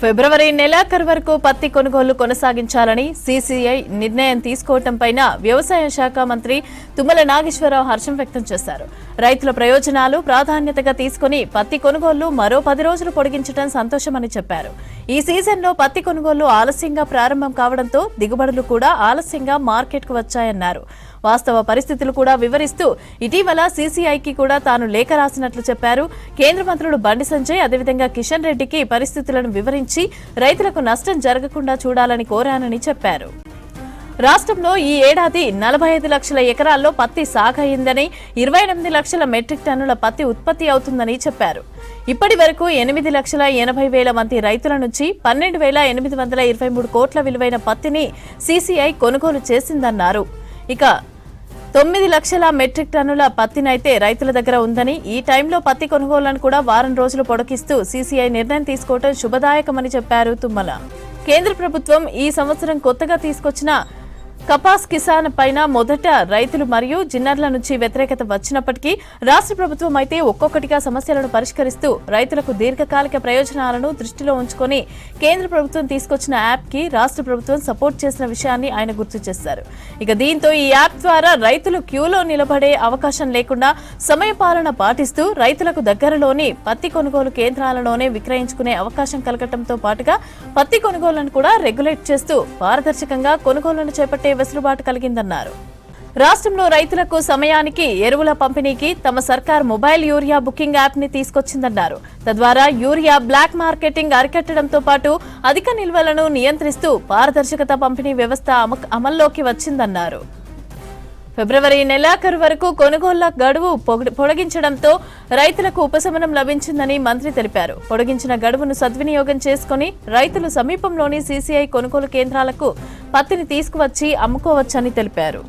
ఫిబ్రవరి నెలాఖరు వరకు పత్తి కొనుగోలు కొనసాగించాలని సీసీఐ నిర్ణయం తీసుకోవడంపై వ్యవసాయ శాఖ మంత్రి తుమ్మల నాగేశ్వరరావు హర్షం వ్యక్తం చేశారు. రైతుల ప్రయోజనాలు ప్రాధాన్యతగా తీసుకుని పత్తి కొనుగోలు మరో 10 రోజులు పొడిగించడం సంతోషమని చెప్పారు. ఈ సీజన్లో పత్తి కొనుగోలు ఆలస్యంగా ప్రారంభం కావడంతో దిగుబడులు కూడా ఆలస్యంగా మార్కెట్కు వచ్చాయన్నారు. వాస్తవ పరిస్థితులు కూడా వివరిస్తూ ఇటీవల సీసీఐకి కూడా తాను లేఖ రాసినట్లు చెప్పారు. కేంద్ర మంత్రులు బండి సంజయ్ అదేవిధంగా కిషన్ రెడ్డికి పరిస్థితులను వివరించి రైతులకు నష్టం జరగకుండా చూడాలని కోరానని చెప్పారు. రాష్ట్రంలో ఈ ఏడాది 45 లక్షల ఎకరాల్లో పత్తి సాగయిందని, 28 లక్షల మెట్రిక్ టన్నుల పత్తి ఉత్పత్తి అవుతుందని చెప్పారు. ఇప్పటి వరకు 8,80,000 మంది రైతుల నుంచి 12,823 కోట్ల విలువైన పత్తిని సీసీఐ కొనుగోలు చేసిందన్నారు. ఇక 9 లక్షల మెట్రిక్ టన్నుల పత్తినైతే రైతుల దగ్గర ఉందని, ఈ టైంలో పత్తి కొనుగోళ్లను కూడా వారం రోజులు పొడిగిస్తూ సీసీఐ నిర్ణయం తీసుకోవడం శుభదాయకమని చెప్పారు తుమ్మల. కేంద్ర ప్రభుత్వం ఈ సంవత్సరం కొత్తగా తీసుకొచ్చిన కపాస్ కిసాన్ పైన మొదట రైతులు మరియు జిన్నర్ల నుంచి వ్యతిరేకత వచ్చినప్పటికీ రాష్ట్ర ప్రభుత్వం అయితే ఒక్కొక్కటిగా సమస్యలను పరిష్కరిస్తూ రైతులకు దీర్ఘకాలిక ప్రయోజనాలను దృష్టిలో ఉంచుకొని కేంద్ర ప్రభుత్వం తీసుకొచ్చిన యాప్ కి రాష్ట్ర ప్రభుత్వం సపోర్ట్ చేసిన విషయాన్ని ఆయన గుర్తు చేశారు. ఇక దీంతో ఈ యాప్ ద్వారా రైతులు క్యూలో నిలబడే అవకాశం లేకుండా సమయపాలన పాటిస్తూ రైతులకు దగ్గరలోని పత్తి కొనుగోలు కేంద్రాలలోనే విక్రయించుకునే అవకాశం కలగటంతో పాటుగా పత్తి కొనుగోళ్లను కూడా రెగ్యులేట్ చేస్తూ పారదర్శకంగా కొనుగోళ్లను చేపట్టే వెసులుబాటు కలిగిందన్నారు. రాష్ట్రంలో రైతులకు సమయానికి ఎరువుల పంపిణీకి తమ సర్కార్ మొబైల్ యూరియా బుకింగ్ యాప్ ని తీసుకొచ్చిందన్నారు. తద్వారా యూరియా బ్లాక్ మార్కెటింగ్ అరికట్టడంతో పాటు అధిక నిల్వలను నియంత్రిస్తూ పారదర్శకత పంపిణీ వ్యవస్థ అమల్లోకి వచ్చిందన్నారు. ఫిబ్రవరి నెలాఖరు వరకు కొనుగోళ్ల గడువు పొడిగించడంతో రైతులకు ఉపశమనం లభించిందని మంత్రి తెలిపారు. పొడిగించిన గడువును సద్వినియోగం చేసుకుని రైతులు సమీపంలోని సీసీఐ కొనుగోలు కేంద్రాలకు పత్తిని తీసుకువచ్చి అమ్ముకోవచ్చని తెలిపారు.